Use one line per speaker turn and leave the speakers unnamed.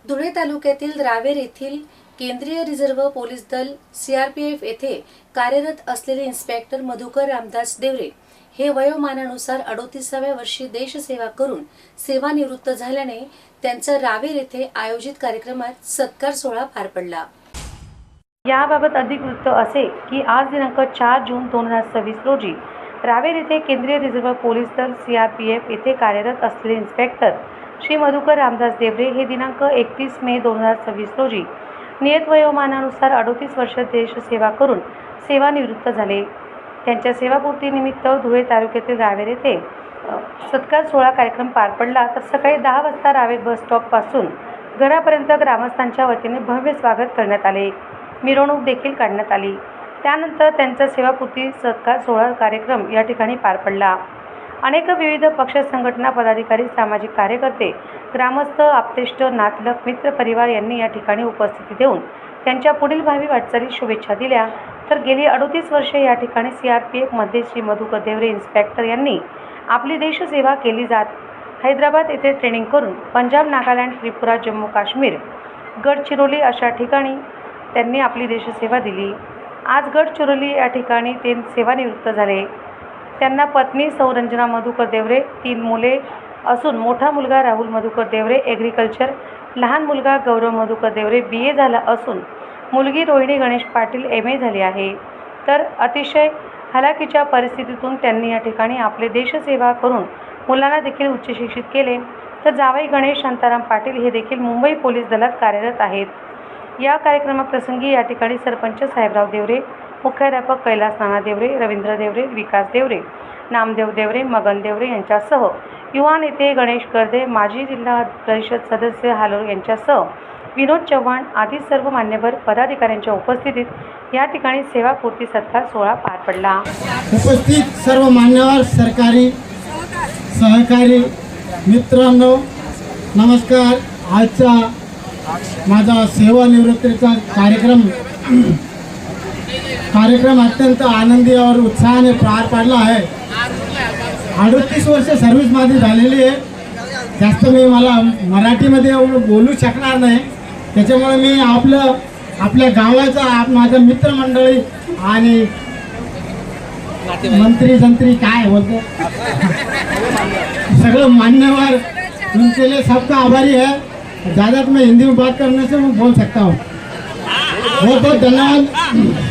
धुळे तालुक्यातील रावेर येथील केंद्रीय रिझर्व्ह पोलीस दल सीआरपीएफ येथे कार्यरत असलेले इन्स्पेक्टर मधुकर रामदास देवरे हे वयोमानानुसार 38व्या वर्षी देशसेवा करून सेवानिवृत्त झाल्याने त्यांचा रावेर येथे आयोजित कार्यक्रमात सत्कार सोहळा पार पडला। याबाबत अधिक वृत्त असे की आज दिनांक 4 जून 2026 रोजी रावेर येथे केंद्रीय रिझर्व्ह पोलीस दल सीआरपीएफ येथे कार्यरत असलेले इन्स्पेक्टर श्री मधुकर रामदास देवरे हे दिनांक 31 मे 2026 रोजी नियत वयोमानानुसार 38 वर्ष देशसेवा करून सेवानिवृत्त झाले। त्यांच्या सेवापूर्तीनिमित्त धुळे तालुक्यातील रावेर येथे सत्कार सोहळा कार्यक्रम पार पडला। तर सकाळी 10 वाजता रावेर बस स्टॉपपासून घरापर्यंत ग्रामस्थांच्या वतीने भव्य स्वागत करण्यात आले। मिरवणूक देखील काढण्यात आली। त्यानंतर त्यांचा सेवापूर्ती सत्कार सोहळा कार्यक्रम या ठिकाणी पार पडला। अनेक विविध पक्ष संघटना पदाधिकारी, सामाजिक कार्यकर्ते, ग्रामस्थ, आप्तेष्ट, नातलग, मित्र परिवार यांनी या ठिकाणी उपस्थिती देऊन त्यांच्या पुढील भावी वाटचालीस शुभेच्छा दिल्या। तर गेली 38 वर्षे या ठिकाणी सीआरपीएफ मध्ये श्री मधुकर देवरे इन्स्पेक्टर यांनी आपली देशसेवा केली जात हैदराबाद येथे ट्रेनिंग करून पंजाब, नागालँड, त्रिपुरा, जम्मू काश्मीर, गडचिरोली अशा ठिकाणी त्यांनी आपली देशसेवा दिली। आज गडचिरोली या ठिकाणी ते सेवानिवृत्त झाले। त्यांना पत्नी सौ रंजना मधुकर देवरे, 3 मुले असून मोठा मुलगा राहुल मधुकर देवरे ॲग्रिकल्चर, लहान मुलगा गौरव मधुकर देवरे BA झाला असून मुलगी रोहिणी गणेश पाटील MA झाली आहे। तर अतिशय हलाखीच्या परिस्थितीतून त्यांनी या ठिकाणी आपले देशसेवा करून मुलांना देखील उच्च शिक्षित केले। तर जावई गणेश शांताराम पाटील हे देखील मुंबई पोलीस दलात कार्यरत आहेत। या कार्यक्रमाप्रसंगी या ठिकाणी सरपंच साहेबराव देवरे, मुख्याध्यापक कैलास नाना देवरे, रवींद्र देवरे, विकास देवरे, नामदेव देवरे, मगन देवरे यांच्यासह युवा नेते गणेश गर्दे, माजी जिल्हा परिषद सदस्य हालोर यांच्यासह विनोद चव्हाण आदी सर्व मान्यवर पदाधिकाऱ्यांच्या उपस्थितीत या ठिकाणी सेवापूर्ती सत्कार सोहळा पार पडला।
उपस्थित सर्व मान्यवर, सरकारी, सहकारी मित्रांनो, नमस्कार। आजचा माझा सेवानिवृत्तीचा कार्यक्रम अत्यंत आनंदी और उत्साहाने पार पडला आहे। 38 वर्ष सर्व्हिसमध्ये झालेली आहे। जास्त मला मराठीमध्ये बोलू शकणार नाही, त्याच्यामुळे मी आपल्या गावाचा, माझ्या मित्रमंडळी आणि मंत्री काय बोलते सगळे मान्यवर, उनके लिए सबका आभारी है। ज़्यादा मैं हिंदी में बात करने से मैं बोल सकता हूँ। बहुत बहुत धन्यवाद।